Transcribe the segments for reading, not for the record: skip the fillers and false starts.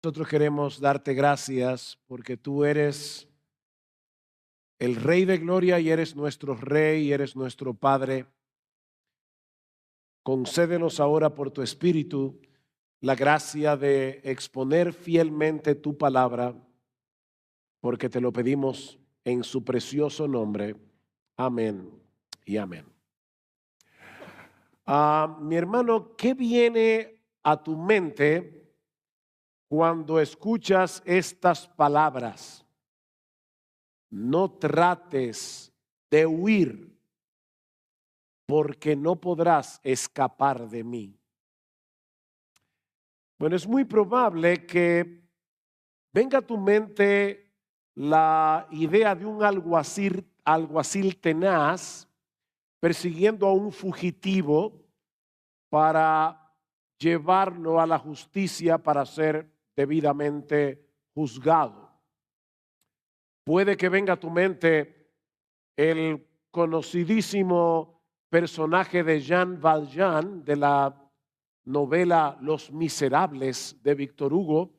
Nosotros queremos darte gracias porque tú eres el Rey de Gloria y eres nuestro Rey y eres nuestro Padre. Concédenos ahora por tu Espíritu la gracia de exponer fielmente tu palabra, porque te lo pedimos en su precioso nombre. Amén y amén. Mi hermano, ¿qué viene a tu mente cuando escuchas estas palabras? No trates de huir, porque no podrás escapar de mí. Bueno, es muy probable que venga a tu mente la idea de un alguacil tenaz persiguiendo a un fugitivo para llevarlo a la justicia para ser debidamente juzgado. Puede que venga a tu mente el conocidísimo personaje de Jean Valjean de la novela Los Miserables de Víctor Hugo,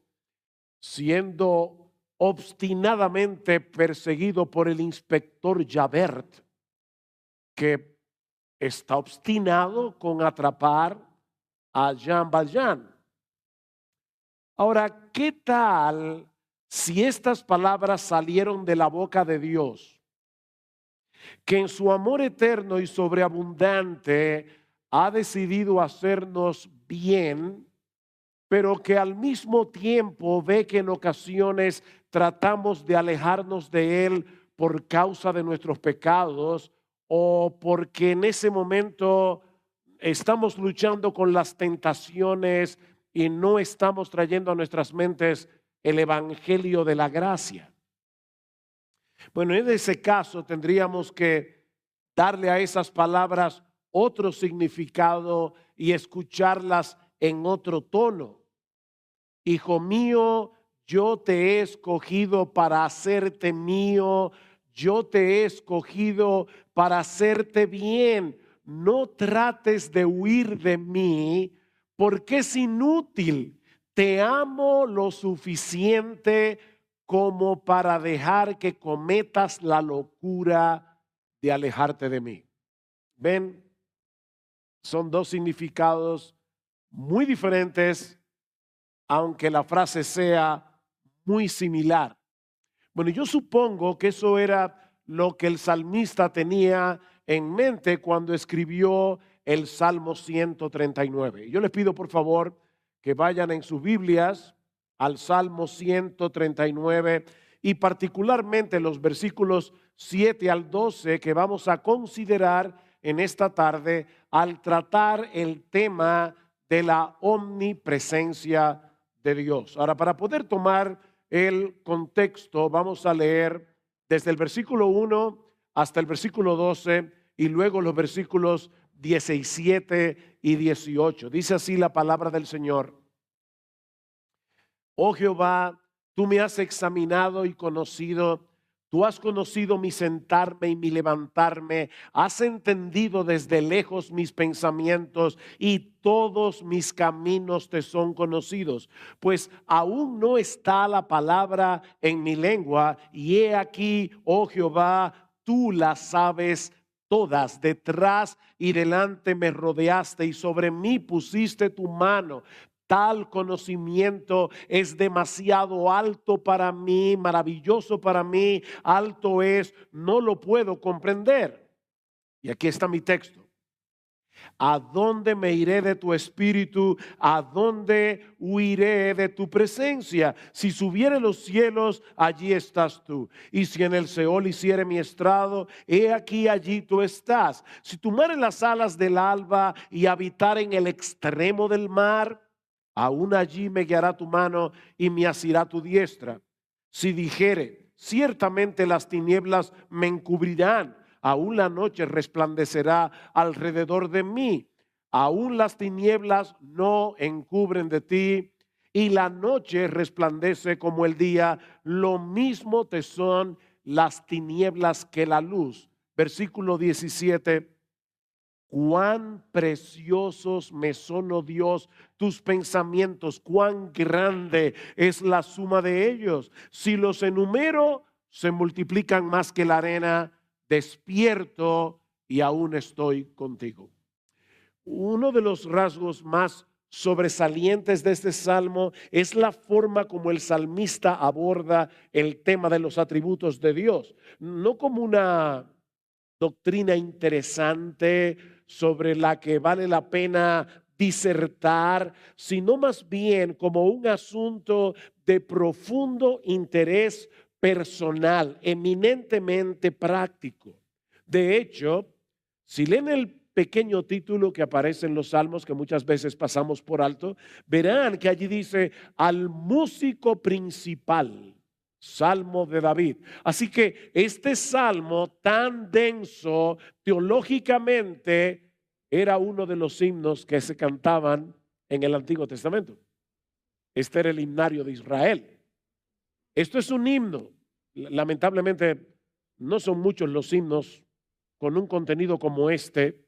siendo obstinadamente perseguido por el inspector Javert, que está obstinado con atrapar a Jean Valjean. Ahora, ¿qué tal si estas palabras salieron de la boca de Dios, que en su amor eterno y sobreabundante ha decidido hacernos bien, pero que al mismo tiempo ve que en ocasiones tratamos de alejarnos de Él por causa de nuestros pecados o porque en ese momento estamos luchando con las tentaciones y no estamos trayendo a nuestras mentes el evangelio de la gracia? Bueno, en ese caso tendríamos que darle a esas palabras otro significado y escucharlas en otro tono. Hijo mío, yo te he escogido para hacerte mío, yo te he escogido para hacerte bien. No trates de huir de mí porque es inútil. Te amo lo suficiente como para dejar que cometas la locura de alejarte de mí. ¿Ven? Son dos significados muy diferentes, aunque la frase sea muy similar. Bueno, yo supongo que eso era lo que el salmista tenía en mente cuando escribió el Salmo 139. Yo les pido por favor que vayan en sus Biblias al Salmo 139 y particularmente los versículos 7 al 12 que vamos a considerar en esta tarde al tratar el tema de la omnipresencia de Dios. Ahora, para poder tomar el contexto, vamos a leer desde el versículo 1 hasta el versículo 12 y luego los versículos 17 y 18. Dice así la palabra del Señor. Oh Jehová, tú me has examinado y conocido. Tú has conocido mi sentarme y mi levantarme. Has entendido desde lejos mis pensamientos y todos mis caminos te son conocidos. Pues aún no está la palabra en mi lengua y he aquí, oh Jehová, tú la sabes todas. Detrás y delante me rodeaste y sobre mí pusiste tu mano. Tal conocimiento es demasiado alto para mí, maravilloso para mí, alto es, no lo puedo comprender. Y aquí está mi texto. ¿A dónde me iré de tu espíritu? ¿A dónde huiré de tu presencia? Si subiere los cielos, allí estás tú. Y si en el Seol hiciere mi estrado, he aquí allí tú estás. Si tomare las alas del alba y habitar en el extremo del mar, aún allí me guiará tu mano y me asirá tu diestra. Si dijere, ciertamente las tinieblas me encubrirán, aún la noche resplandecerá alrededor de mí. Aún las tinieblas no encubren de ti y la noche resplandece como el día. Lo mismo te son las tinieblas que la luz. Versículo 17. Cuán preciosos me son, oh Dios, tus pensamientos, cuán grande es la suma de ellos. Si los enumero, se multiplican más que la arena. Despierto y aún estoy contigo. Uno de los rasgos más sobresalientes de este salmo es la forma como el salmista aborda el tema de los atributos de Dios, no como una doctrina interesante sobre la que vale la pena disertar, sino más bien como un asunto de profundo interés personal, eminentemente práctico. De hecho, si leen el pequeño título que aparece en los salmos, que muchas veces pasamos por alto, verán que allí dice al músico principal, Salmo de David. Así que este salmo tan denso teológicamente era uno de los himnos que se cantaban en el Antiguo Testamento. Este era el himnario de Israel. Esto es un himno. Lamentablemente no son muchos los himnos con un contenido como este,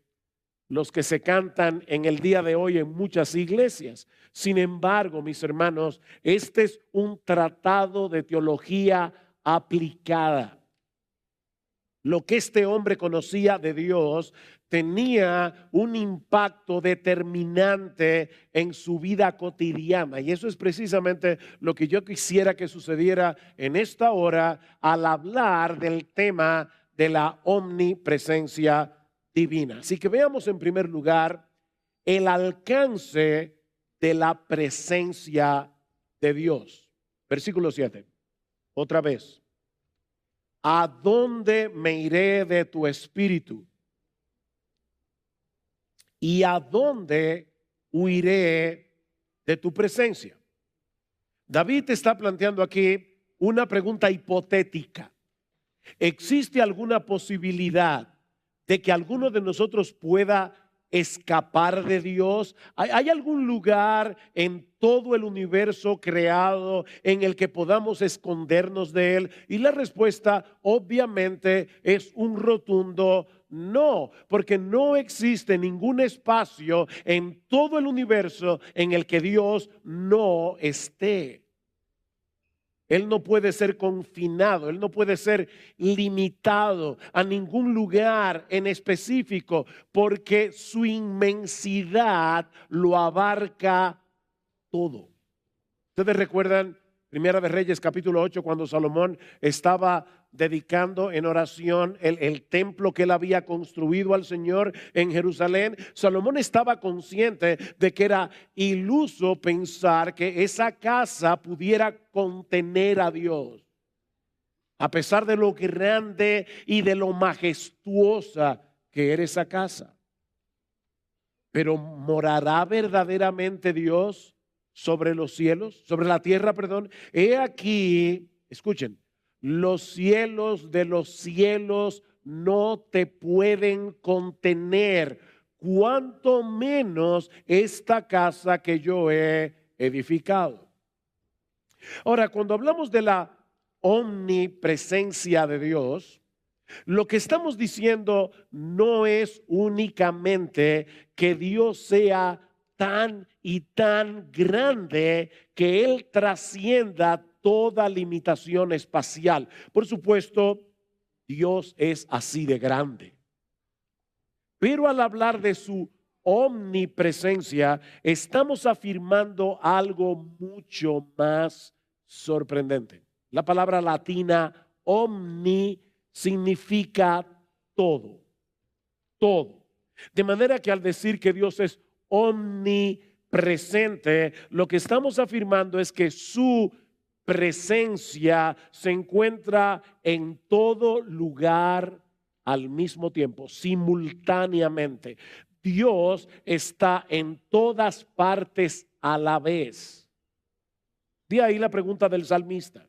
los que se cantan en el día de hoy en muchas iglesias. Sin embargo, mis hermanos, este es un tratado de teología aplicada. Lo que este hombre conocía de Dios tenía un impacto determinante en su vida cotidiana. Y eso es precisamente lo que yo quisiera que sucediera en esta hora al hablar del tema de la omnipresencia divina. Así que veamos en primer lugar el alcance de la presencia de Dios. Versículo 7. Otra vez. ¿A dónde me iré de tu espíritu? ¿Y a dónde huiré de tu presencia? David está planteando aquí una pregunta hipotética. ¿Existe alguna posibilidad de que alguno de nosotros pueda escapar de Dios? ¿Hay algún lugar en todo el universo creado en el que podamos escondernos de Él? Y la respuesta obviamente es un rotundo no, porque no existe ningún espacio en todo el universo en el que Dios no esté. Él no puede ser confinado, Él no puede ser limitado a ningún lugar en específico, porque su inmensidad lo abarca todo. Ustedes recuerdan Primera de Reyes capítulo 8, cuando Salomón estaba dedicando en oración el templo que él había construido al Señor en Jerusalén. Salomón estaba consciente de que era iluso pensar que esa casa pudiera contener a Dios, a pesar de lo grande y de lo majestuosa que era esa casa. Pero ¿morará verdaderamente Dios sobre los cielos, sobre la tierra, perdón? He aquí, escuchen, los cielos de los cielos no te pueden contener, cuanto menos esta casa que yo he edificado. Ahora, cuando hablamos de la omnipresencia de Dios, lo que estamos diciendo no es únicamente que Dios sea tan y tan grande que Él trascienda toda limitación espacial. Por supuesto, Dios es así de grande. Pero al hablar de su omnipresencia, estamos afirmando algo mucho más sorprendente. La palabra latina omni significa todo, todo. De manera que al decir que Dios es omnipresente, lo que estamos afirmando es que su presencia se encuentra en todo lugar al mismo tiempo, simultáneamente. Dios está en todas partes a la vez. De ahí la pregunta del salmista: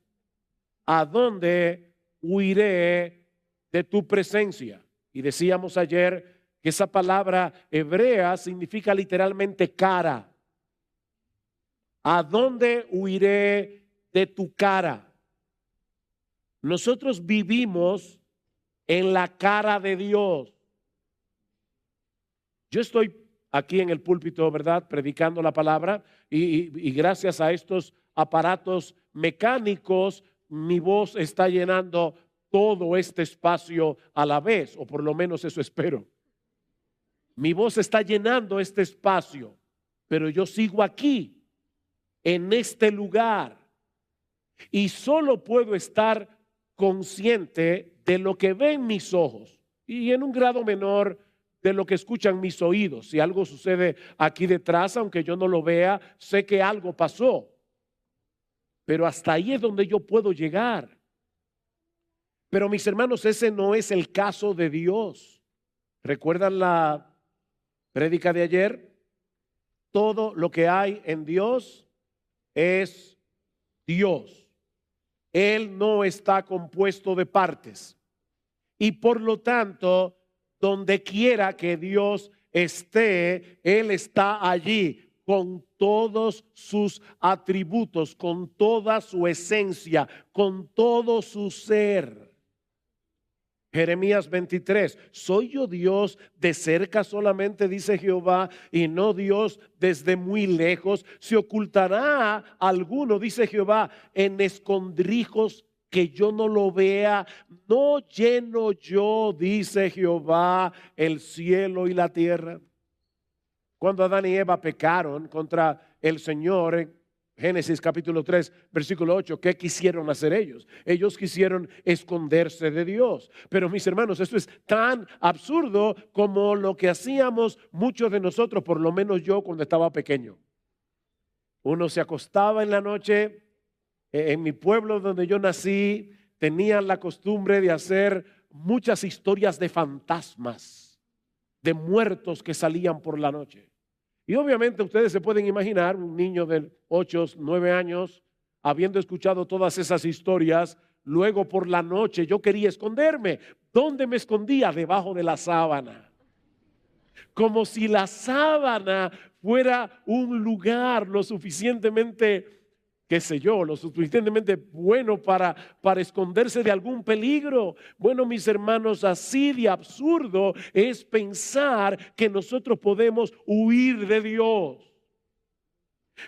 ¿a dónde huiré de tu presencia? Y decíamos ayer que esa palabra hebrea significa literalmente cara. ¿A dónde huiré de tu cara? Nosotros vivimos en la cara de Dios. Yo estoy aquí en el púlpito, ¿verdad?, predicando la palabra y gracias a estos aparatos mecánicos, mi voz está llenando todo este espacio a la vez, o por lo menos eso espero. Mi voz está llenando este espacio, pero yo sigo aquí, en este lugar, y solo puedo estar consciente de lo que ven mis ojos y en un grado menor de lo que escuchan mis oídos. Si algo sucede aquí detrás, aunque yo no lo vea, sé que algo pasó, pero hasta ahí es donde yo puedo llegar. Pero mis hermanos, ese no es el caso de Dios. ¿Recuerdan la prédica de ayer? Todo lo que hay en Dios es Dios. Él no está compuesto de partes. Y por lo tanto, donde quiera que Dios esté, Él está allí con todos sus atributos, con toda su esencia, con todo su ser. Jeremías 23, ¿soy yo Dios de cerca solamente, dice Jehová, y no Dios desde muy lejos? ¿Se ocultará alguno, dice Jehová, en escondrijos que yo no lo vea? ¿No lleno yo, dice Jehová, el cielo y la tierra? Cuando Adán y Eva pecaron contra el Señor en Génesis capítulo 3, versículo 8, ¿qué quisieron hacer ellos? Ellos quisieron esconderse de Dios. Pero mis hermanos, esto es tan absurdo como lo que hacíamos muchos de nosotros, por lo menos yo cuando estaba pequeño. Uno se acostaba en la noche, en mi pueblo donde yo nací, tenían la costumbre de hacer muchas historias de fantasmas, de muertos que salían por la noche. Y obviamente ustedes se pueden imaginar un niño de 8, 9 años, habiendo escuchado todas esas historias, luego por la noche yo quería esconderme. ¿Dónde me escondía? Debajo de la sábana. Como si la sábana fuera un lugar lo suficientemente, qué sé yo, lo suficientemente bueno para esconderse de algún peligro. Bueno, mis hermanos, así de absurdo es pensar que nosotros podemos huir de Dios.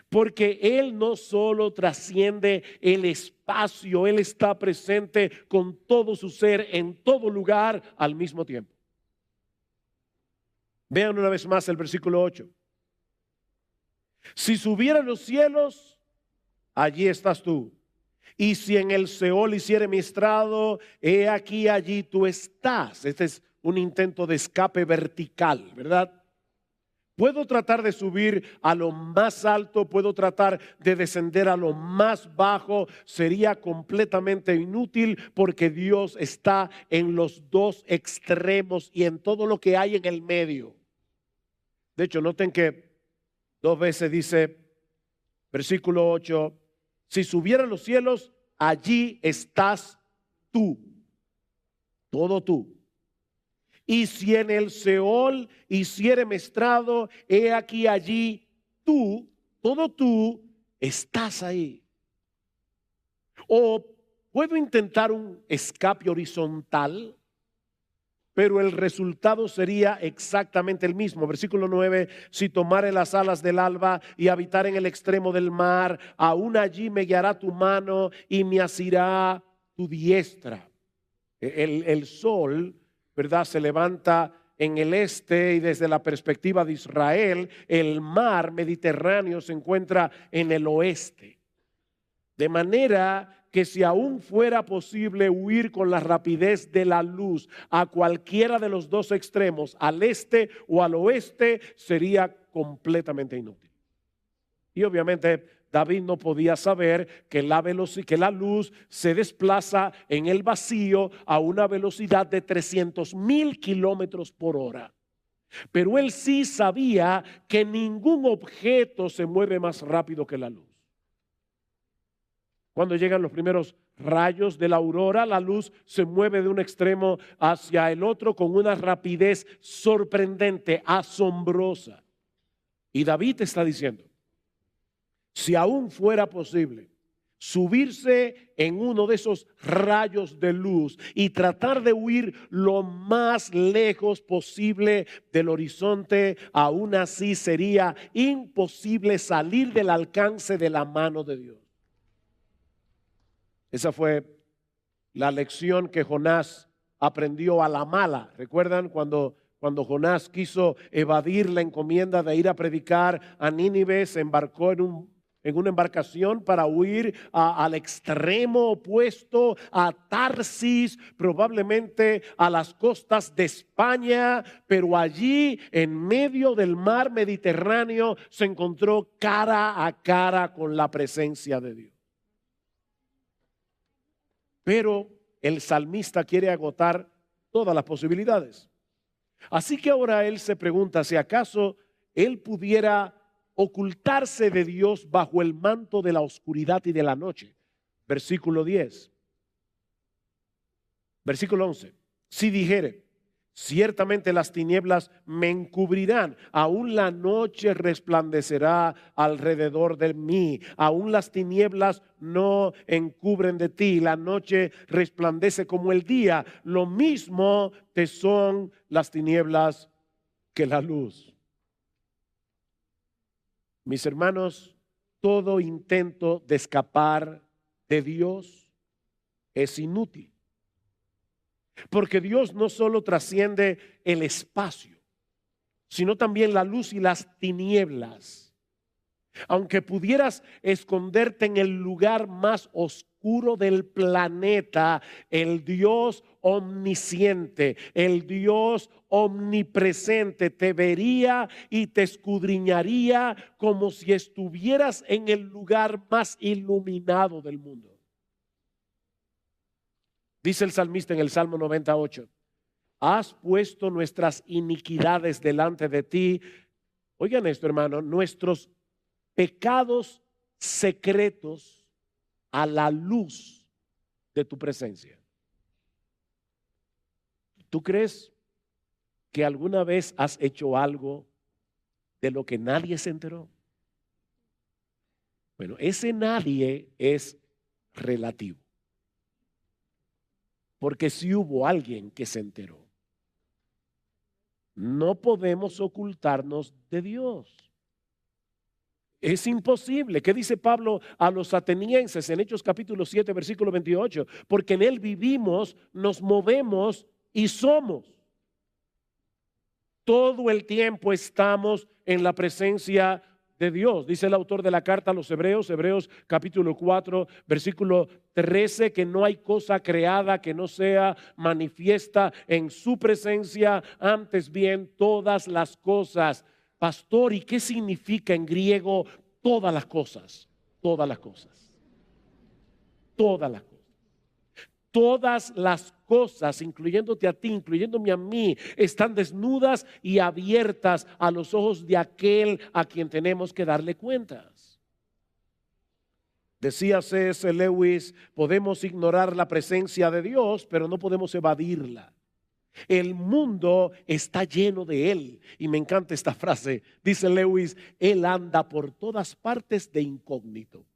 Porque Él no solo trasciende el espacio, Él está presente con todo su ser en todo lugar al mismo tiempo. Vean una vez más el versículo 8. Si subiera a los cielos, allí estás tú. Y si en el Seol hiciere mi estrado, he aquí allí tú estás. Este es un intento de escape vertical, ¿verdad? Puedo tratar de subir a lo más alto, puedo tratar de descender a lo más bajo. Sería completamente inútil porque Dios está en los dos extremos y en todo lo que hay en el medio. De hecho, noten que 2 veces dice, versículo 8, si subiera a los cielos, allí estás tú, todo tú. Y si en el Seol hiciere mi estrado, he aquí allí tú, todo tú, estás ahí. O puedo intentar un escape horizontal, pero el resultado sería exactamente el mismo. Versículo 9, si tomare las alas del alba y habitar en el extremo del mar, aún allí me guiará tu mano y me asirá tu diestra. El sol, ¿verdad?, se levanta en el este y desde la perspectiva de Israel, el mar Mediterráneo se encuentra en el oeste. De manera que si aún fuera posible huir con la rapidez de la luz a cualquiera de los dos extremos, al este o al oeste, sería completamente inútil. Y obviamente David no podía saber que la luz se desplaza en el vacío a una velocidad de 300,000 kilómetros por hora. Pero él sí sabía que ningún objeto se mueve más rápido que la luz. Cuando llegan los primeros rayos de la aurora, la luz se mueve de un extremo hacia el otro con una rapidez sorprendente, asombrosa. Y David está diciendo, si aún fuera posible, subirse en uno de esos rayos de luz y tratar de huir lo más lejos posible del horizonte, aún así sería imposible salir del alcance de la mano de Dios. Esa fue la lección que Jonás aprendió a la mala. ¿Recuerdan cuando Jonás quiso evadir la encomienda de ir a predicar a Nínive? Se embarcó en una embarcación para huir al extremo opuesto, a Tarsis, probablemente a las costas de España, pero allí en medio del mar Mediterráneo se encontró cara a cara con la presencia de Dios. Pero el salmista quiere agotar todas las posibilidades. Así que ahora él se pregunta si acaso él pudiera ocultarse de Dios bajo el manto de la oscuridad y de la noche. Versículo 10. Versículo 11. Si dijere, ciertamente las tinieblas me encubrirán, aún la noche resplandecerá alrededor de mí, aún las tinieblas no encubren de ti, la noche resplandece como el día, lo mismo te son las tinieblas que la luz. Mis hermanos, todo intento de escapar de Dios es inútil. Porque Dios no solo trasciende el espacio, sino también la luz y las tinieblas. Aunque pudieras esconderte en el lugar más oscuro del planeta, el Dios omnisciente, el Dios omnipresente te vería y te escudriñaría como si estuvieras en el lugar más iluminado del mundo. Dice el salmista en el Salmo 98, has puesto nuestras iniquidades delante de ti. Oigan esto, hermano, nuestros pecados secretos a la luz de tu presencia. ¿Tú crees que alguna vez has hecho algo de lo que nadie se enteró? Bueno, ese nadie es relativo. Porque si hubo alguien que se enteró, no podemos ocultarnos de Dios. Es imposible. ¿Qué dice Pablo a los atenienses en Hechos capítulo 7, versículo 28? Porque en él vivimos, nos movemos y somos. Todo el tiempo estamos en la presencia de Dios. Dice el autor de la carta a los Hebreos, Hebreos capítulo 4, versículo 13, que no hay cosa creada que no sea manifiesta en su presencia, antes bien todas las cosas. Pastor, ¿y qué significa en griego todas las cosas? Todas las cosas. Todas las cosas. Todas las cosas, incluyéndote a ti, incluyéndome a mí, están desnudas y abiertas a los ojos de aquel a quien tenemos que darle cuentas. Decía C.S. Lewis, podemos ignorar la presencia de Dios, pero no podemos evadirla. El mundo está lleno de Él. Y me encanta esta frase. Dice Lewis, Él anda por todas partes de incógnito.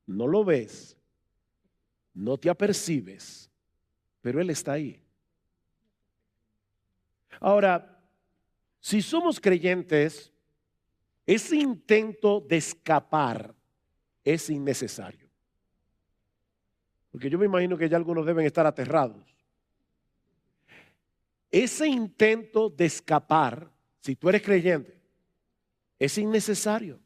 No lo ves, no te apercibes, pero Él está ahí. Ahora, si somos creyentes, ese intento de escapar es innecesario. Porque yo me imagino que ya algunos deben estar aterrados. Ese intento de escapar, si tú eres creyente, es innecesario.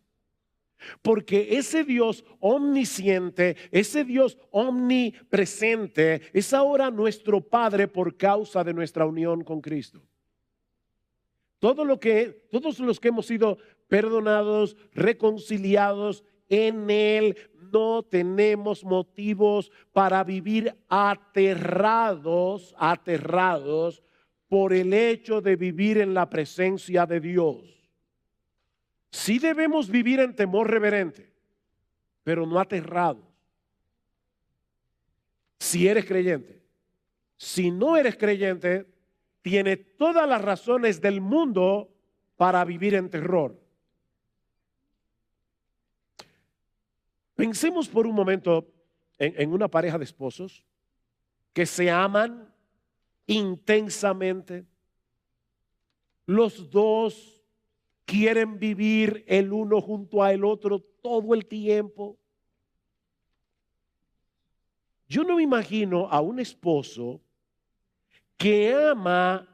Porque ese Dios omnisciente, ese Dios omnipresente, es ahora nuestro Padre por causa de nuestra unión con Cristo. Todos los que hemos sido perdonados, reconciliados en Él, no tenemos motivos para vivir aterrados por el hecho de vivir en la presencia de Dios. Sí debemos vivir en temor reverente, pero no aterrados. Si eres creyente. Si no eres creyente, tienes todas las razones del mundo para vivir en terror. Pensemos por un momento en una pareja de esposos que se aman intensamente. Los dos quieren vivir el uno junto al otro todo el tiempo. Yo no me imagino a un esposo que ama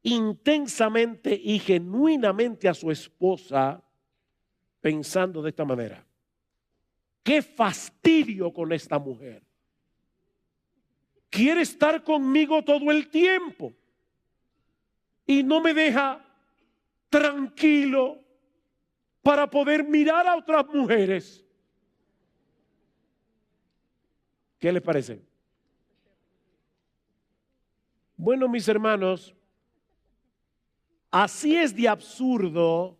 intensamente y genuinamente a su esposa pensando de esta manera: qué fastidio con esta mujer. Quiere estar conmigo todo el tiempo y no me deja tranquilo para poder mirar a otras mujeres. ¿Qué les parece? Bueno, mis hermanos, así es de absurdo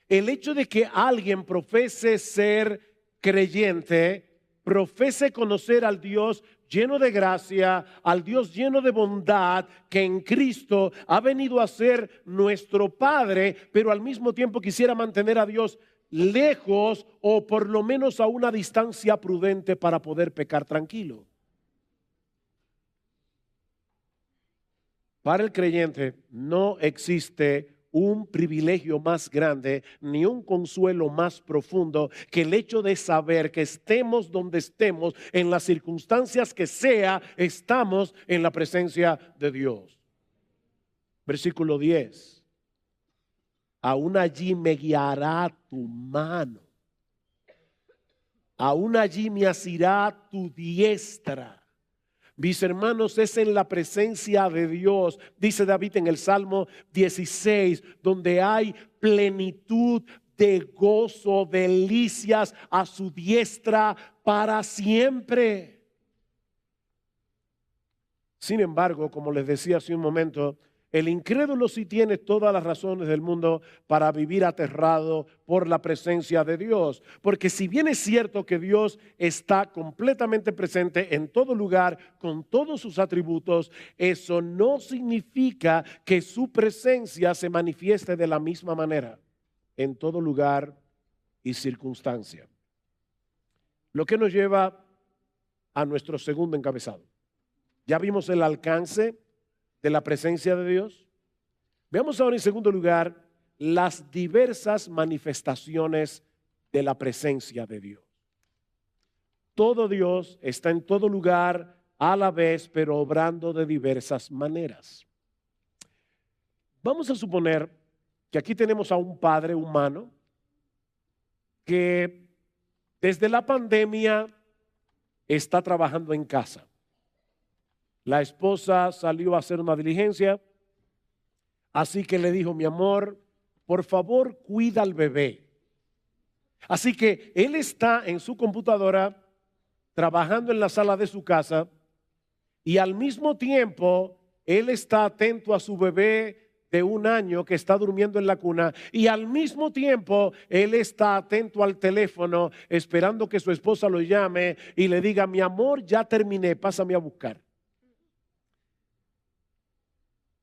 el hecho de que alguien profese ser creyente, profese conocer al Dios lleno de gracia, al Dios lleno de bondad, que en Cristo ha venido a ser nuestro Padre, pero al mismo tiempo quisiera mantener a Dios lejos o por lo menos a una distancia prudente para poder pecar tranquilo. Para el creyente no existe un privilegio más grande ni un consuelo más profundo que el hecho de saber que estemos donde estemos, en las circunstancias que sea, estamos en la presencia de Dios. Versículo 10. Aún allí me guiará tu mano, aún allí me asirá tu diestra. Mis hermanos, es en la presencia de Dios, dice David en el Salmo 16, donde hay plenitud de gozo, delicias a su diestra para siempre. Sin embargo, como les decía hace un momento, el incrédulo sí tiene todas las razones del mundo para vivir aterrado por la presencia de Dios. Porque si bien es cierto que Dios está completamente presente en todo lugar, con todos sus atributos, eso no significa que su presencia se manifieste de la misma manera en todo lugar y circunstancia. Lo que nos lleva a nuestro segundo encabezado. Ya vimos el alcance de la presencia de Dios. Veamos ahora en segundo lugar las diversas manifestaciones de la presencia de Dios. Todo Dios está en todo lugar a la vez, pero obrando de diversas maneras. Vamos a suponer que aquí tenemos a un padre humano que desde la pandemia está trabajando en casa. La esposa salió a hacer una diligencia, así que le dijo: mi amor, por favor, cuida al bebé. Así que él está en su computadora trabajando en la sala de su casa y al mismo tiempo él está atento a su bebé de 1 año que está durmiendo en la cuna, y al mismo tiempo él está atento al teléfono esperando que su esposa lo llame y le diga: mi amor, ya terminé, pásame a buscar.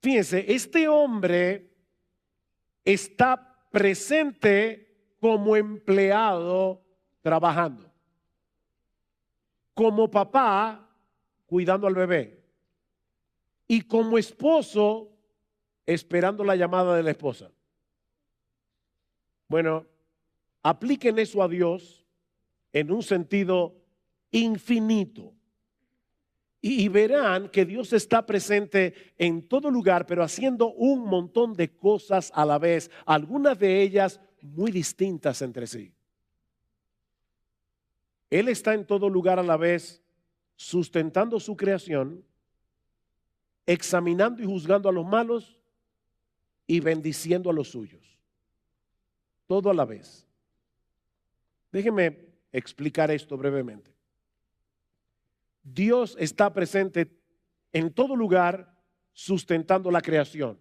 Fíjense, este hombre está presente como empleado trabajando, como papá cuidando al bebé y como esposo esperando la llamada de la esposa. Bueno, apliquen eso a Dios en un sentido infinito. Y verán que Dios está presente en todo lugar, pero haciendo un montón de cosas a la vez, algunas de ellas muy distintas entre sí. Él está en todo lugar a la vez, sustentando su creación, examinando y juzgando a los malos y bendiciendo a los suyos. Todo a la vez. Déjenme explicar esto brevemente. Dios está presente en todo lugar sustentando la creación.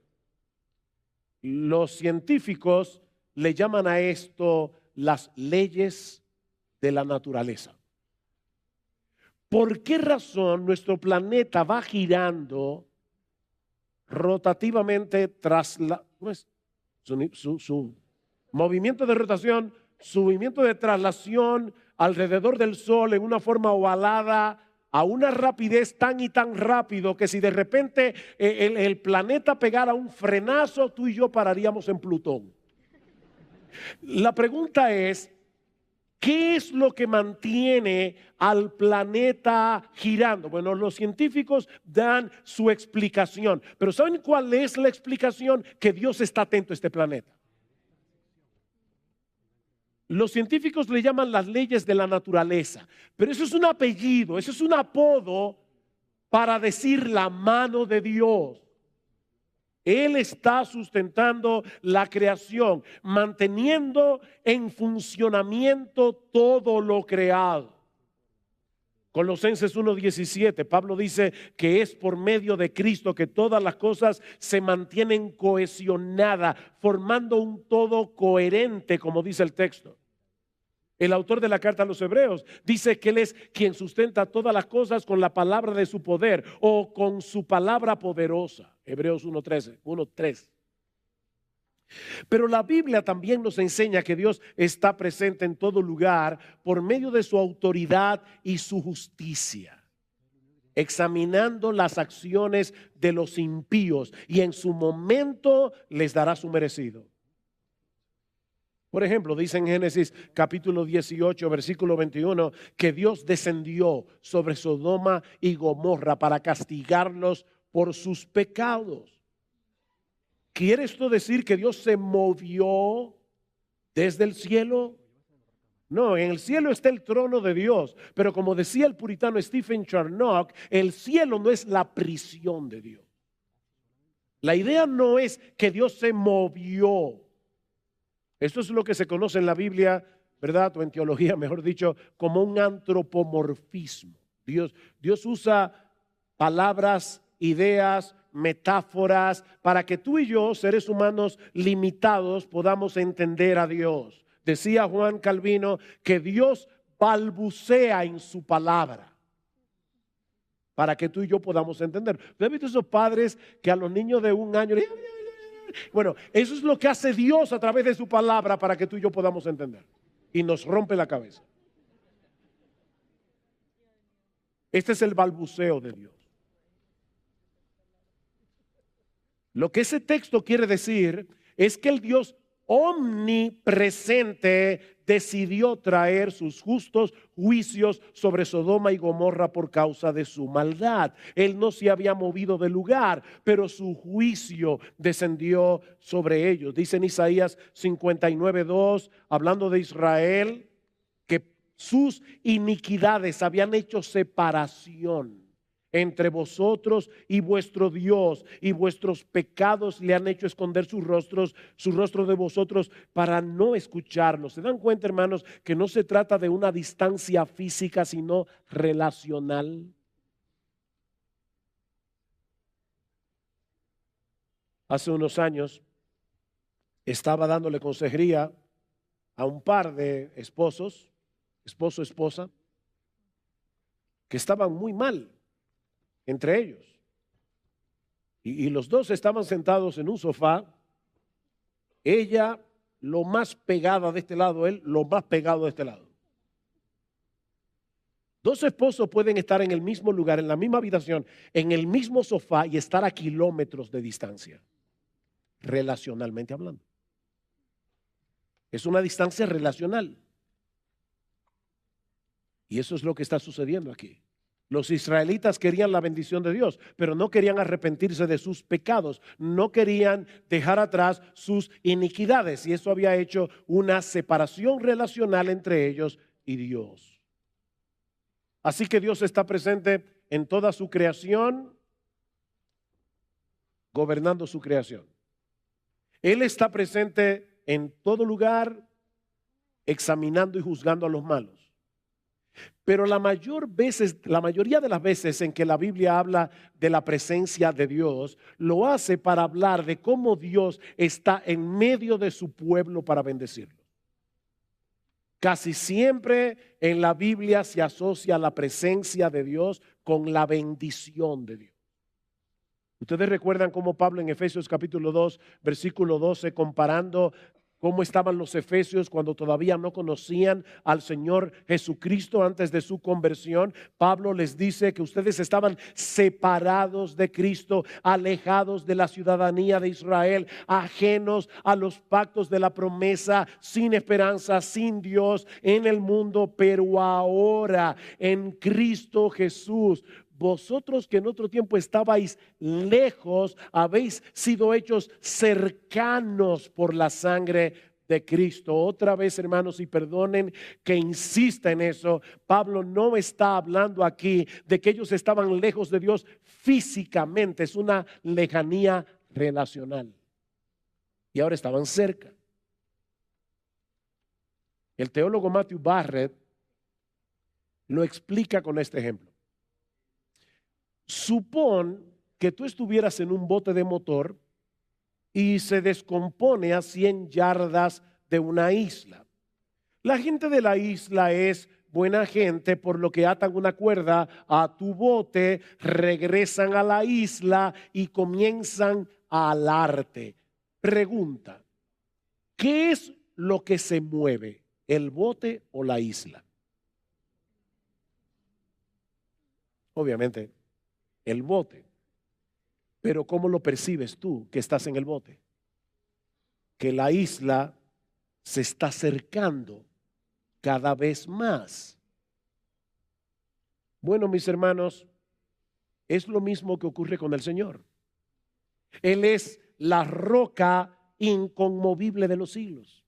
Los científicos le llaman a esto las leyes de la naturaleza. ¿Por qué razón nuestro planeta va girando rotativamente tras su movimiento de rotación su movimiento de traslación alrededor del Sol en una forma ovalada a una rapidez tan y tan rápido que si de repente el planeta pegara un frenazo, tú y yo pararíamos en Plutón. La pregunta es, ¿qué es lo que mantiene al planeta girando? Bueno, los científicos dan su explicación, pero ¿saben cuál es la explicación? Que Dios está atento a este planeta. Los científicos le llaman las leyes de la naturaleza, pero eso es un apellido, eso es un apodo para decir la mano de Dios. Él está sustentando la creación, manteniendo en funcionamiento todo lo creado. Colosenses 1:17, Pablo dice que es por medio de Cristo que todas las cosas se mantienen cohesionadas, formando un todo coherente, como dice el texto. El autor de la carta a los Hebreos dice que Él es quien sustenta todas las cosas con la palabra de su poder o con su palabra poderosa. Hebreos 1:3. Pero la Biblia también nos enseña que Dios está presente en todo lugar por medio de su autoridad y su justicia, examinando las acciones de los impíos y en su momento les dará su merecido. Por ejemplo, dice en Génesis capítulo 18, versículo 21, que Dios descendió sobre Sodoma y Gomorra para castigarlos por sus pecados. ¿Quiere esto decir que Dios se movió desde el cielo? No, en el cielo está el trono de Dios, pero como decía el puritano Stephen Charnock, el cielo no es la prisión de Dios. La idea no es que Dios se movió. Esto es lo que se conoce en la Biblia, ¿verdad? O en teología, mejor dicho, como un antropomorfismo. Dios usa palabras, ideas, metáforas para que tú y yo, seres humanos limitados, podamos entender a Dios. Decía Juan Calvino que Dios balbucea en su palabra para que tú y yo podamos entender. ¿Usted ha visto esos padres que a los niños de 1 año... Bueno, eso es lo que hace Dios a través de su palabra para que tú y yo podamos entender. Y nos rompe la cabeza. Este es el balbuceo de Dios. Lo que ese texto quiere decir es que el Dios omnipresente decidió traer sus justos juicios sobre Sodoma y Gomorra por causa de su maldad. Él no se había movido del lugar, pero su juicio descendió sobre ellos. Dice en Isaías 59:2, hablando de Israel, que sus iniquidades habían hecho separación entre vosotros y vuestro Dios, y vuestros pecados le han hecho esconder su rostro de vosotros para no escucharlos. ¿Se dan cuenta, hermanos, que no se trata de una distancia física, sino relacional? Hace unos años estaba dándole consejería a un par de esposo, esposa, que estaban muy mal entre ellos. Y los dos estaban sentados en un sofá, ella lo más pegada de este lado, él lo más pegado de este lado. Dos esposos pueden estar en el mismo lugar, en la misma habitación, en el mismo sofá y estar a kilómetros de distancia, relacionalmente hablando. Es una distancia relacional. Y eso es lo que está sucediendo aquí. Los israelitas querían la bendición de Dios, pero no querían arrepentirse de sus pecados, no querían dejar atrás sus iniquidades, y eso había hecho una separación relacional entre ellos y Dios. Así que Dios está presente en toda su creación, gobernando su creación. Él está presente en todo lugar, examinando y juzgando a los malos. Pero la mayoría de las veces en que la Biblia habla de la presencia de Dios, lo hace para hablar de cómo Dios está en medio de su pueblo para bendecirlo. Casi siempre en la Biblia se asocia la presencia de Dios con la bendición de Dios. Ustedes recuerdan cómo Pablo en Efesios capítulo 2, versículo 12, comparando cómo estaban los efesios cuando todavía no conocían al Señor Jesucristo antes de su conversión. Pablo les dice que ustedes estaban separados de Cristo, alejados de la ciudadanía de Israel, ajenos a los pactos de la promesa, sin esperanza, sin Dios en el mundo, pero ahora en Cristo Jesús. Vosotros que en otro tiempo estabais lejos, habéis sido hechos cercanos por la sangre de Cristo. Otra vez, hermanos, y perdonen que insista en eso, Pablo no está hablando aquí de que ellos estaban lejos de Dios físicamente, es una lejanía relacional. Y ahora estaban cerca. El teólogo Matthew Barrett lo explica con este ejemplo. Supón que tú estuvieras en un bote de motor y se descompone a 100 yardas de una isla. La gente de la isla es buena gente, por lo que atan una cuerda a tu bote, regresan a la isla y comienzan a alarte. Pregunta, ¿qué es lo que se mueve, el bote o la isla? Obviamente el bote. Pero ¿cómo lo percibes tú que estás en el bote? Que la isla se está acercando cada vez más. Bueno, mis hermanos, es lo mismo que ocurre con el Señor. Él es la roca inconmovible de los siglos.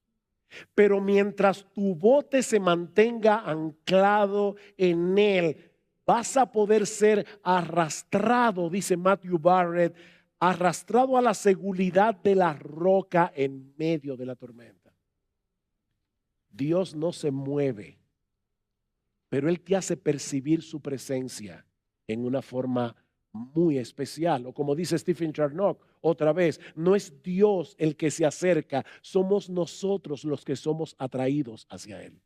Pero mientras tu bote se mantenga anclado en Él, vas a poder ser arrastrado, dice Matthew Barrett, arrastrado a la seguridad de la roca en medio de la tormenta. Dios no se mueve, pero Él te hace percibir su presencia en una forma muy especial. O como dice Stephen Charnock, otra vez, no es Dios el que se acerca, somos nosotros los que somos atraídos hacia Él.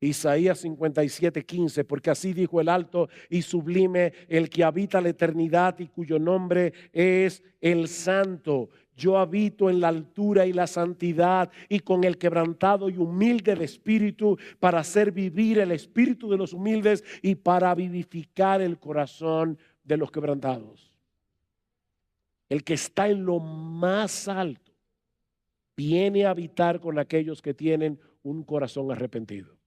Isaías 57:15, porque así dijo el alto y sublime, el que habita la eternidad y cuyo nombre es el Santo. Yo habito en la altura y la santidad y con el quebrantado y humilde de espíritu, para hacer vivir el espíritu de los humildes y para vivificar el corazón de los quebrantados. El que está en lo más alto viene a habitar con aquellos que tienen un corazón arrepentido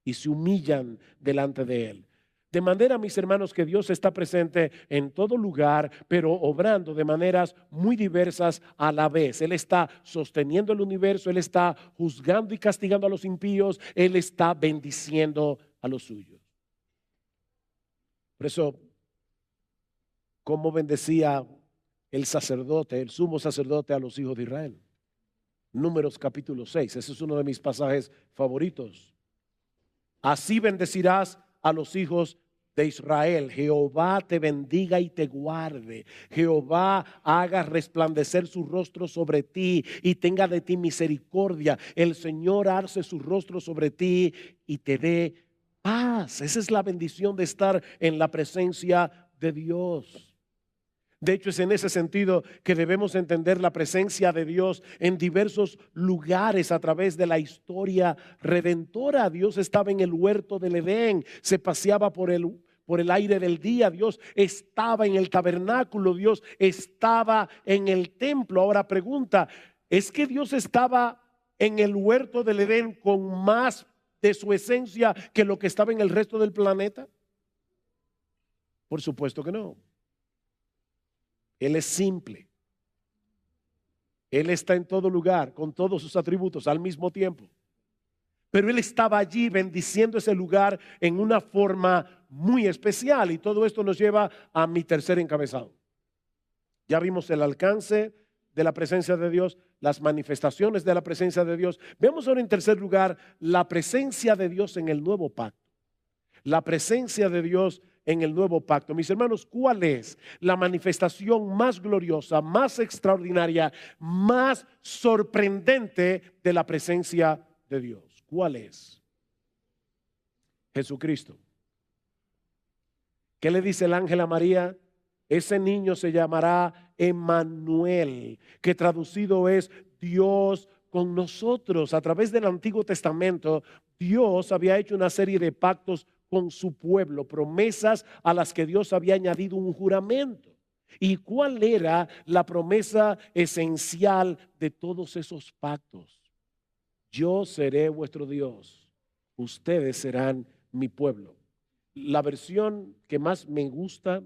y se humillan delante de Él. De manera, mis hermanos, que Dios está presente en todo lugar, pero obrando de maneras muy diversas a la vez. Él está sosteniendo el universo, Él está juzgando y castigando a los impíos, Él está bendiciendo a los suyos. Por eso, ¿cómo bendecía el sacerdote, el sumo sacerdote, a los hijos de Israel? Números capítulo 6, ese es uno de mis pasajes favoritos. Así bendecirás a los hijos de Israel. Jehová te bendiga y te guarde. Jehová haga resplandecer su rostro sobre ti y tenga de ti misericordia. El Señor alce su rostro sobre ti y te dé paz. Esa es la bendición de estar en la presencia de Dios. De hecho, es en ese sentido que debemos entender la presencia de Dios en diversos lugares a través de la historia redentora. Dios estaba en el huerto del Edén, se paseaba por el aire del día. Dios estaba en el tabernáculo, Dios estaba en el templo. Ahora pregunta, ¿es que Dios estaba en el huerto del Edén con más de su esencia que lo que estaba en el resto del planeta? Por supuesto que no. Él es simple. Él está en todo lugar con todos sus atributos al mismo tiempo. Pero Él estaba allí bendiciendo ese lugar en una forma muy especial. Y todo esto nos lleva a mi tercer encabezado. Ya vimos el alcance de la presencia de Dios, las manifestaciones de la presencia de Dios. Veamos ahora en tercer lugar la presencia de Dios en el nuevo pacto. La presencia de Dios en el nuevo pacto. Mis hermanos, ¿cuál es la manifestación más gloriosa, más extraordinaria, más sorprendente de la presencia de Dios? ¿Cuál es? Jesucristo. ¿Qué le dice el ángel a María ese niño se llamará Emmanuel, que traducido es Dios con nosotros. A través del Antiguo Testamento, Dios había hecho una serie de pactos con su pueblo, promesas a las que Dios había añadido un juramento. ¿Y cuál era la promesa esencial de todos esos pactos? Yo seré vuestro Dios, ustedes serán mi pueblo. La versión que más me gusta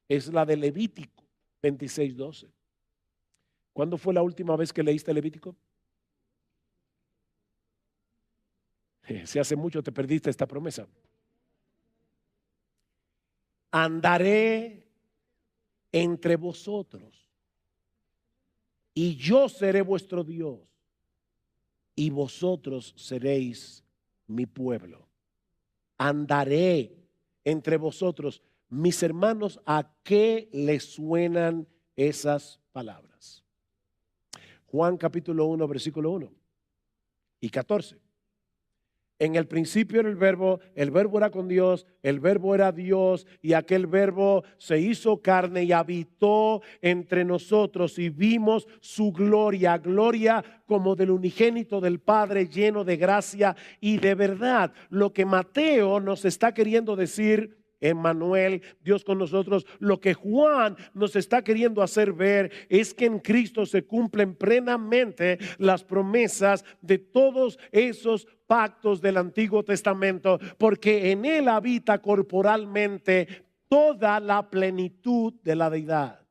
es la de Levítico 26:12. ¿Cuándo fue la última vez que leíste Levítico? Si hace mucho te perdiste esta promesa. Andaré entre vosotros y yo seré vuestro Dios y vosotros seréis mi pueblo. Andaré entre vosotros. Mis hermanos, ¿a qué les suenan esas palabras? Juan capítulo 1, versículo 1 y 14. En el principio era el verbo era con Dios, el verbo era Dios y aquel verbo se hizo carne y habitó entre nosotros y vimos su gloria, gloria como del unigénito del Padre, lleno de gracia y de verdad. Lo que Mateo nos está queriendo decir, Emmanuel, Dios con nosotros, lo que Juan nos está queriendo hacer ver es que en Cristo se cumplen plenamente las promesas de todos esos pactos del Antiguo Testamento, porque en él habita corporalmente toda la plenitud de la deidad.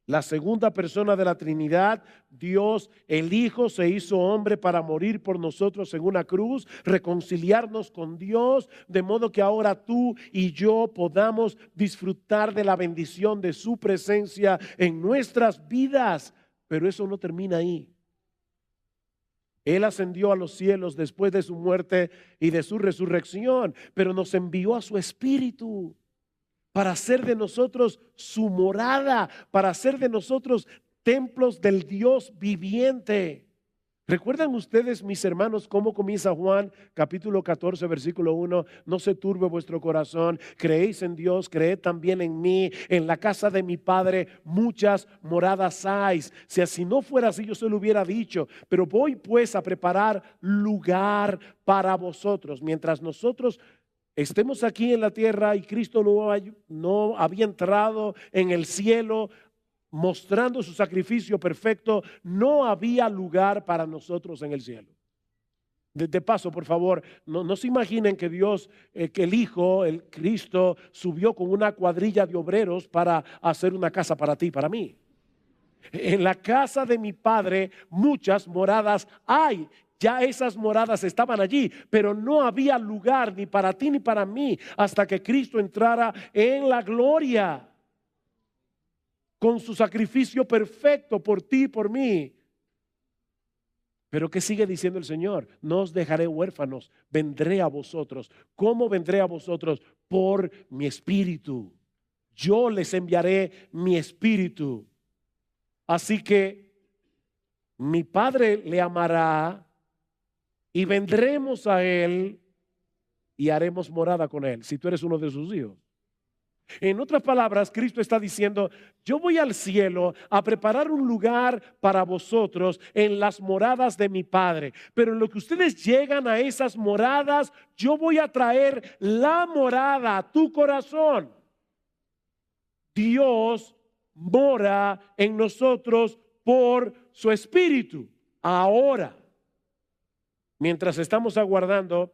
La segunda persona de la Trinidad, Dios el Hijo, se hizo hombre para morir por nosotros en una cruz, reconciliarnos con Dios, de modo que ahora tú y yo podamos disfrutar de la bendición de su presencia en nuestras vidas. Pero eso no termina ahí. Él ascendió a los cielos después de su muerte y de su resurrección, pero nos envió a su Espíritu para hacer de nosotros su morada, para hacer de nosotros templos del Dios viviente. ¿Recuerdan ustedes, mis hermanos, cómo comienza Juan capítulo 14, versículo 1? No se turbe vuestro corazón, creéis en Dios, creed también en mí. En la casa de mi Padre muchas moradas hay. Si así no fuera así, yo se lo hubiera dicho. Pero voy pues a preparar lugar para vosotros. Mientras nosotros estemos aquí en la tierra y Cristo no había entrado en el cielo mostrando su sacrificio perfecto, no había lugar para nosotros en el cielo. De paso, por favor, no se imaginen que Dios, que el Hijo, el Cristo, subió con una cuadrilla de obreros para hacer una casa para ti y para mí. En la casa de mi Padre muchas moradas hay. Ya esas moradas estaban allí, pero no había lugar ni para ti ni para mí hasta que Cristo entrara en la gloria con su sacrificio perfecto por ti y por mí. Pero ¿qué sigue diciendo el Señor? No os dejaré huérfanos, vendré a vosotros. ¿Cómo vendré a vosotros? Por mi espíritu. Yo les enviaré mi espíritu. Así que mi Padre le amará y vendremos a él y haremos morada con él, si tú eres uno de sus hijos. En otras palabras, Cristo está diciendo, yo voy al cielo a preparar un lugar para vosotros en las moradas de mi Padre. Pero en lo que ustedes llegan a esas moradas, yo voy a traer la morada a tu corazón. Dios mora en nosotros por su espíritu. Ahora, mientras estamos aguardando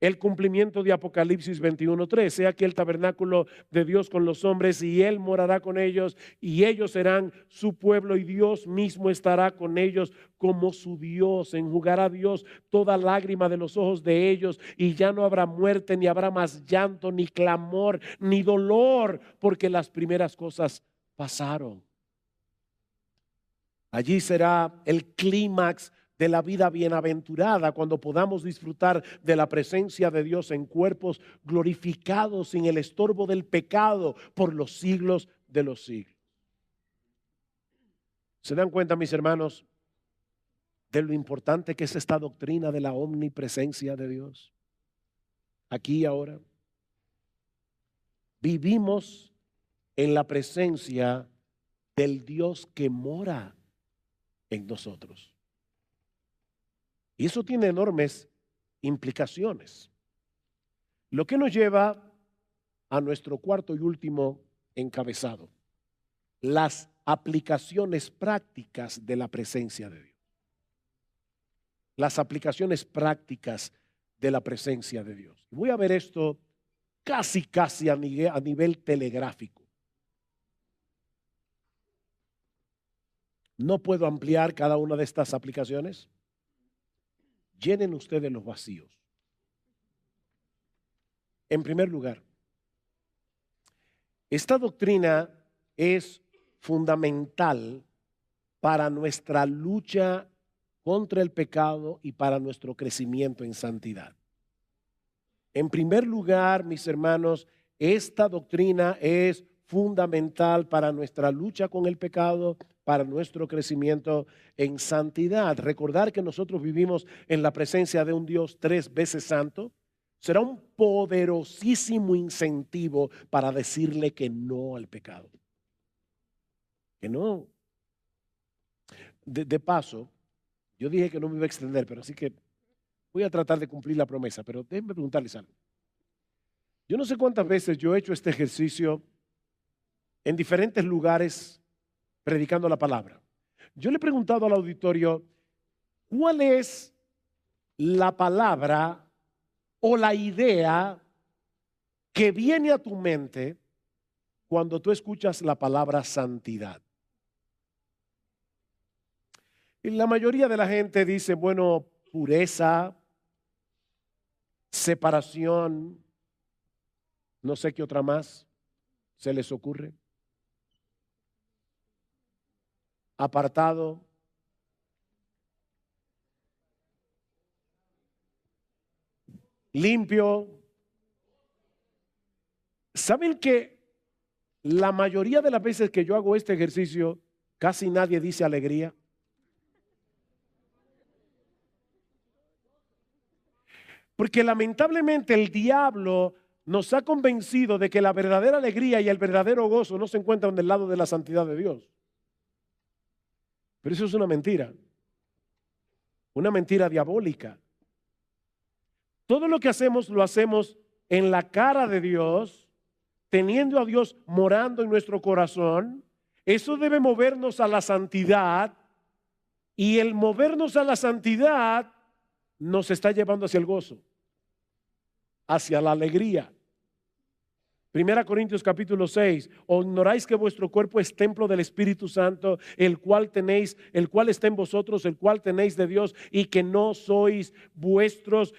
el cumplimiento de Apocalipsis 21:3, he aquí el tabernáculo de Dios con los hombres y Él morará con ellos y ellos serán su pueblo y Dios mismo estará con ellos como su Dios. Enjugará Dios toda lágrima de los ojos de ellos y ya no habrá muerte, ni habrá más llanto, ni clamor, ni dolor, porque las primeras cosas pasaron. Allí será el clímax de la vida bienaventurada, cuando podamos disfrutar de la presencia de Dios en cuerpos glorificados sin el estorbo del pecado por los siglos de los siglos. ¿Se dan cuenta, mis hermanos, de lo importante que es esta doctrina de la omnipresencia de Dios? Aquí y ahora. Vivimos en la presencia del Dios que mora en nosotros. Y eso tiene enormes implicaciones. Lo que nos lleva a nuestro cuarto y último encabezado: las aplicaciones prácticas de la presencia de Dios. Las aplicaciones prácticas de la presencia de Dios. Voy a ver esto casi a nivel telegráfico. No puedo ampliar cada una de estas aplicaciones. Llenen ustedes los vacíos. En primer lugar, esta doctrina es fundamental para nuestra lucha contra el pecado y para nuestro crecimiento en santidad. En primer lugar, mis hermanos, esta doctrina es fundamental para nuestra lucha con el pecado, para nuestro crecimiento en santidad. Recordar que nosotros vivimos en la presencia de un Dios 3 veces santo será un poderosísimo incentivo para decirle que no al pecado. Que no. De paso, yo dije que no me iba a extender, pero así que voy a tratar de cumplir la promesa, pero déjenme preguntarles algo. Yo no sé cuántas veces yo he hecho este ejercicio en diferentes lugares predicando la palabra. Yo le he preguntado al auditorio, ¿cuál es la palabra o la idea que viene a tu mente cuando tú escuchas la palabra santidad? Y la mayoría de la gente dice, bueno, pureza, separación, no sé qué otra más se les ocurre. Apartado. Limpio. ¿Saben que la mayoría de las veces que yo hago este ejercicio, casi nadie dice alegría? Porque lamentablemente el diablo nos ha convencido de que la verdadera alegría y el verdadero gozo no se encuentran del lado de la santidad de Dios. Pero eso es una mentira diabólica. Todo lo que hacemos lo hacemos en la cara de Dios, teniendo a Dios morando en nuestro corazón. Eso debe movernos a la santidad, y el movernos a la santidad nos está llevando hacia el gozo, hacia la alegría. 1 Corintios capítulo 6, ¿o ignoráis que vuestro cuerpo es templo del Espíritu Santo, el cual está en vosotros, el cual tenéis de Dios, y que no sois vuestros,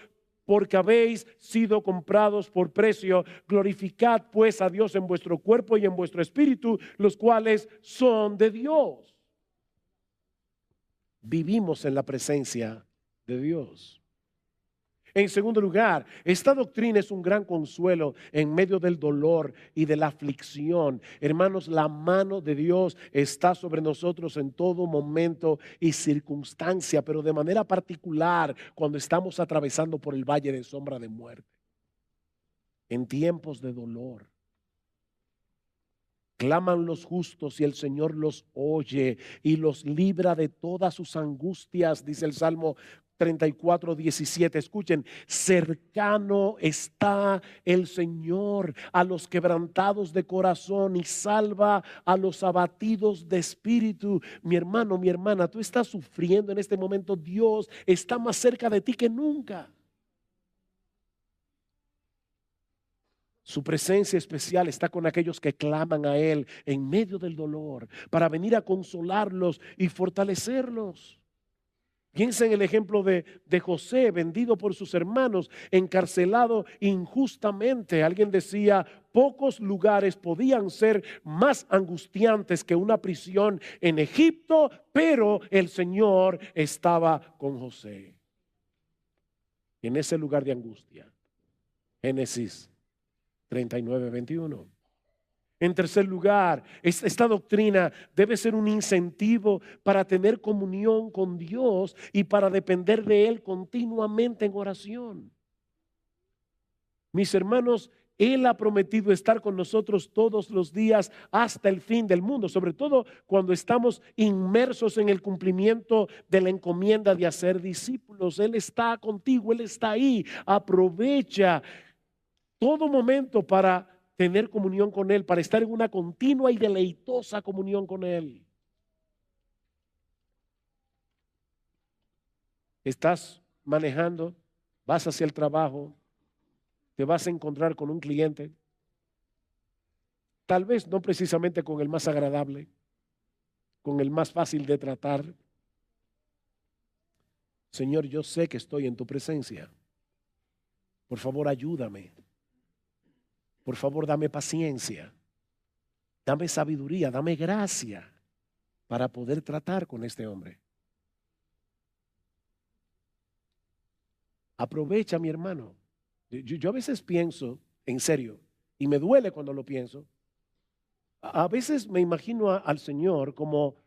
porque habéis sido comprados por precio? Glorificad pues a Dios en vuestro cuerpo y en vuestro espíritu, los cuales son de Dios. Vivimos en la presencia de Dios. En segundo lugar, esta doctrina es un gran consuelo en medio del dolor y de la aflicción. Hermanos, la mano de Dios está sobre nosotros en todo momento y circunstancia, pero de manera particular cuando estamos atravesando por el valle de sombra de muerte. En tiempos de dolor, claman los justos y el Señor los oye y los libra de todas sus angustias, dice el Salmo 34:17. Escuchen, cercano está el Señor a los quebrantados de corazón y salva a los abatidos de espíritu. Mi hermano, mi hermana, tú estás sufriendo en este momento. Dios está más cerca de ti que nunca. Su presencia especial está con aquellos que claman a Él en medio del dolor, para venir a consolarlos y fortalecerlos. Piensa en el ejemplo de José, vendido por sus hermanos, encarcelado injustamente. Alguien decía, pocos lugares podían ser más angustiantes que una prisión en Egipto, pero el Señor estaba con José en ese lugar de angustia. Génesis 39:21. En tercer lugar, esta doctrina debe ser un incentivo para tener comunión con Dios y para depender de Él continuamente en oración. Mis hermanos, Él ha prometido estar con nosotros todos los días hasta el fin del mundo, sobre todo cuando estamos inmersos en el cumplimiento de la encomienda de hacer discípulos. Él está contigo, Él está ahí. Aprovecha todo momento para tener comunión con Él, para estar en una continua y deleitosa comunión con Él. Estás manejando, vas hacia el trabajo, te vas a encontrar con un cliente, tal vez no precisamente con el más agradable, con el más fácil de tratar. Señor, yo sé que estoy en tu presencia. Por favor, ayúdame. Por favor, dame paciencia. Dame sabiduría, dame gracia para poder tratar con este hombre. Aprovecha, mi hermano. Yo a veces pienso, en serio, y me duele cuando lo pienso. A veces me imagino al Señor como,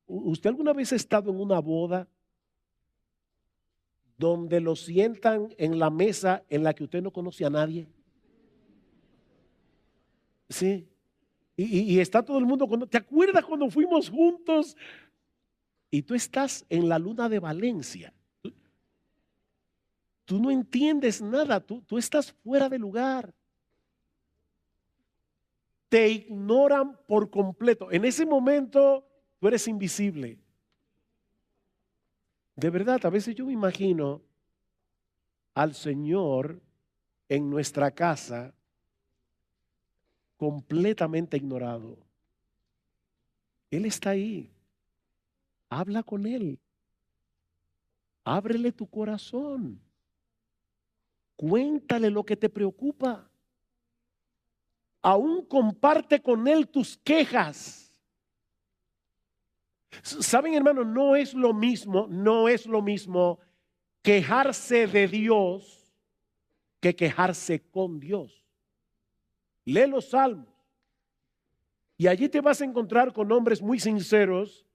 ¿usted alguna vez ha estado en una boda donde lo sientan en la mesa en la que usted no conoce a nadie? Sí. Y está todo el mundo, ¿te acuerdas cuando fuimos juntos? Y tú estás en la luna de Valencia. Tú no entiendes nada, tú estás fuera de lugar. Te ignoran por completo. En ese momento tú eres invisible. De verdad, a veces yo me imagino al Señor en nuestra casa completamente ignorado. Él está ahí. Habla con Él. Ábrele tu corazón. Cuéntale lo que te preocupa. Aún comparte con Él tus quejas. Saben, hermano, no es lo mismo quejarse de Dios que quejarse con Dios. Lee los salmos y allí te vas a encontrar con hombres muy sinceros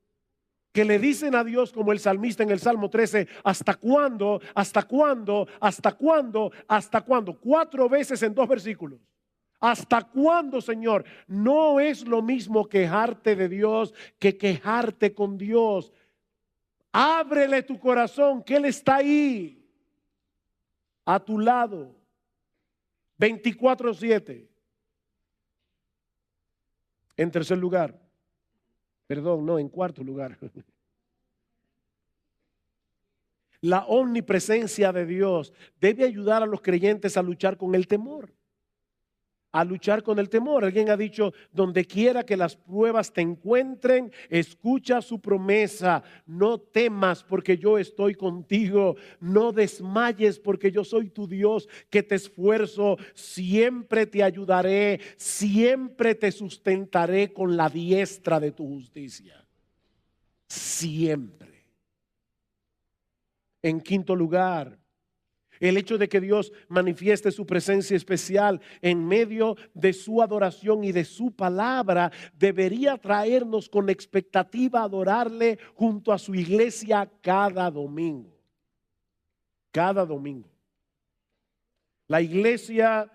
que le dicen a Dios, como el salmista en el Salmo 13, ¿hasta cuándo? ¿Hasta cuándo? ¿Hasta cuándo? ¿Hasta cuándo? 4 veces en 2 versículos. ¿Hasta cuándo, Señor? No es lo mismo quejarte de Dios que quejarte con Dios. Ábrele tu corazón, que Él está ahí, a tu lado, 24/7. En tercer lugar, en cuarto lugar, la omnipresencia de Dios debe ayudar a los creyentes a luchar con el temor. A luchar con el temor. Alguien ha dicho, donde quiera que las pruebas te encuentren, escucha su promesa. No temas porque yo estoy contigo. No desmayes porque yo soy tu Dios que te esfuerzo. Siempre te ayudaré. Siempre te sustentaré con la diestra de tu justicia. Siempre. En quinto lugar, el hecho de que Dios manifieste su presencia especial en medio de su adoración y de su palabra debería traernos con expectativa a adorarle junto a su iglesia cada domingo. Cada domingo. La iglesia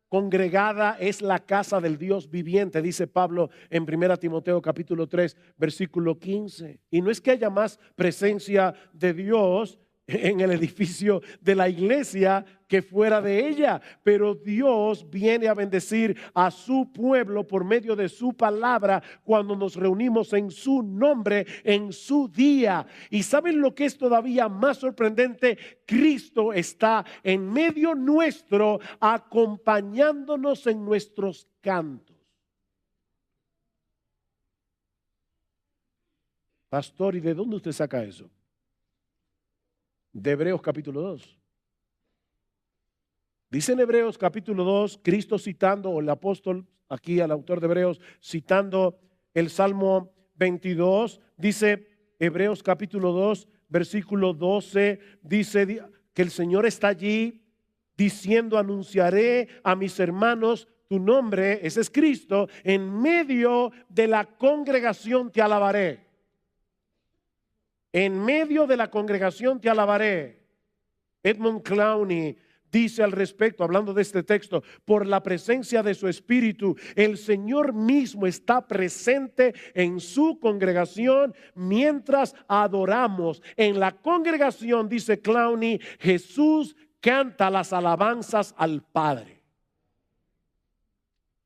congregada es la casa del Dios viviente, dice Pablo en 1 Timoteo capítulo 3, versículo 15. Y no es que haya más presencia de Dios en el edificio de la iglesia que fuera de ella, pero Dios viene a bendecir a su pueblo por medio de su palabra cuando nos reunimos en su nombre, en su día. Y ¿saben lo que es todavía más sorprendente? Cristo está en medio nuestro, acompañándonos en nuestros cantos. Pastor, ¿y de dónde usted saca eso? De Hebreos capítulo 2. Dice en Hebreos capítulo 2, Cristo citando, o el apóstol aquí, al autor de Hebreos, citando el Salmo 22, dice Hebreos capítulo 2, versículo 12, dice que el Señor está allí diciendo, anunciaré a mis hermanos tu nombre, ese es Cristo, en medio de la congregación te alabaré. En medio de la congregación te alabaré. Edmund Clowney dice al respecto, hablando de este texto, por la presencia de su Espíritu, el Señor mismo está presente en su congregación mientras adoramos. En la congregación, dice Clowney, Jesús canta las alabanzas al Padre.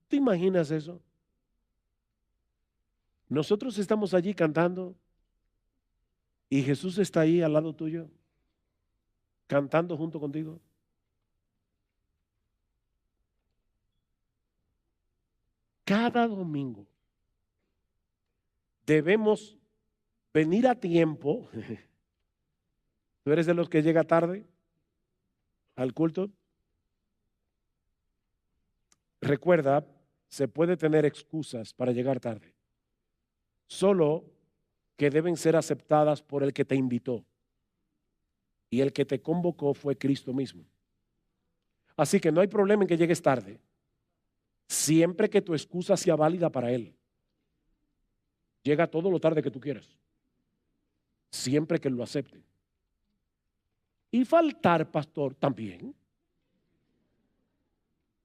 ¿Te imaginas eso? Nosotros estamos allí cantando y Jesús está ahí al lado tuyo, cantando junto contigo. Cada domingo debemos venir a tiempo. ¿Tú eres de los que llega tarde al culto? Recuerda, se puede tener excusas para llegar tarde, solo que deben ser aceptadas por el que te invitó. Y el que te convocó fue Cristo mismo. Así que no hay problema en que llegues tarde, siempre que tu excusa sea válida para Él. Llega todo lo tarde que tú quieras, siempre que Él lo acepte. Y faltar, pastor, también.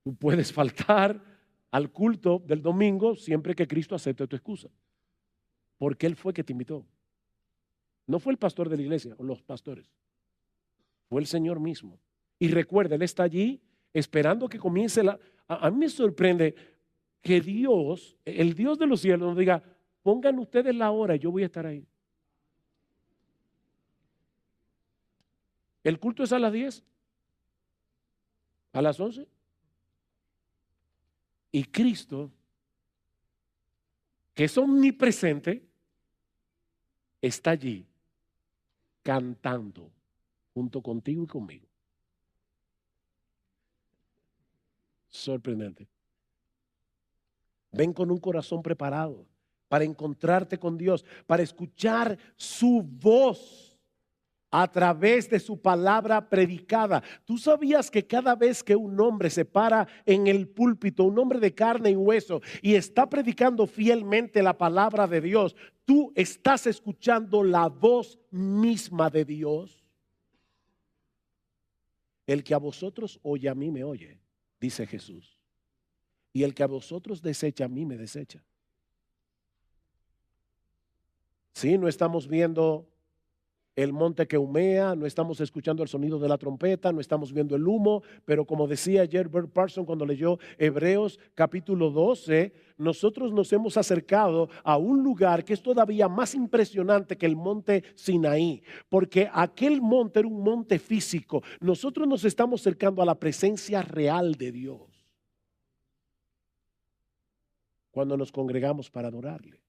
Tú puedes faltar al culto del domingo siempre que Cristo acepte tu excusa, porque Él fue que te invitó. No fue el pastor de la iglesia o los pastores, fue el Señor mismo. Y recuerda, Él está allí esperando que comience a mí me sorprende que Dios, el Dios de los cielos, nos diga, pongan ustedes la hora y yo voy a estar ahí. El culto es a las 10, a las 11. Y Cristo, que es omnipresente, está allí cantando junto contigo y conmigo. Sorprendente. Ven con un corazón preparado para encontrarte con Dios, para escuchar su voz a través de su palabra predicada. ¿Tú sabías que cada vez que un hombre se para en el púlpito, un hombre de carne y hueso, y está predicando fielmente la palabra de Dios, tú estás escuchando la voz misma de Dios? El que a vosotros oye, a mí me oye, dice Jesús. Y el que a vosotros desecha, a mí me desecha. Sí, no estamos viendo el monte que humea, no estamos escuchando el sonido de la trompeta, no estamos viendo el humo, pero como decía Herbert Parson cuando leyó Hebreos capítulo 12, nosotros nos hemos acercado a un lugar que es todavía más impresionante que el monte Sinaí, porque aquel monte era un monte físico. Nosotros nos estamos acercando a la presencia real de Dios cuando nos congregamos para adorarle.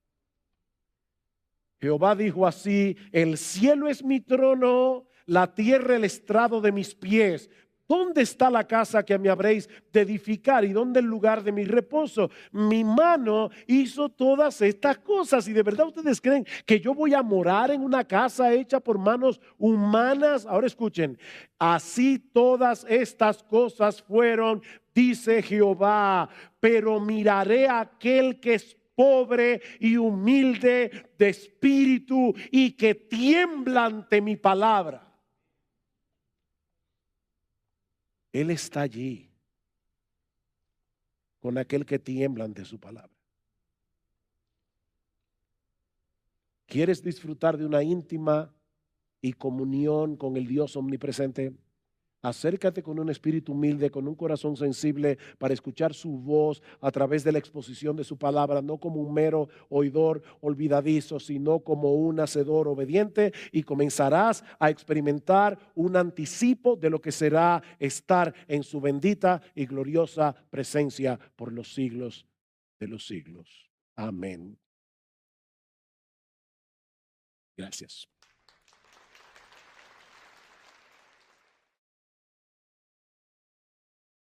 Jehová dijo así: el cielo es mi trono, la tierra el estrado de mis pies. ¿Dónde está la casa que me habréis de edificar? ¿Y dónde el lugar de mi reposo? Mi mano hizo todas estas cosas. ¿Y de verdad ustedes creen que yo voy a morar en una casa hecha por manos humanas? Ahora escuchen, así todas estas cosas fueron, dice Jehová, pero miraré a aquel que es pobre y humilde de espíritu y que tiembla ante mi palabra. Él está allí con aquel que tiembla ante su palabra. ¿Quieres disfrutar de una íntima y comunión con el Dios omnipresente? Acércate con un espíritu humilde, con un corazón sensible para escuchar su voz a través de la exposición de su palabra, no como un mero oidor olvidadizo, sino como un hacedor obediente, y comenzarás a experimentar un anticipo de lo que será estar en su bendita y gloriosa presencia por los siglos de los siglos. Amén. Gracias.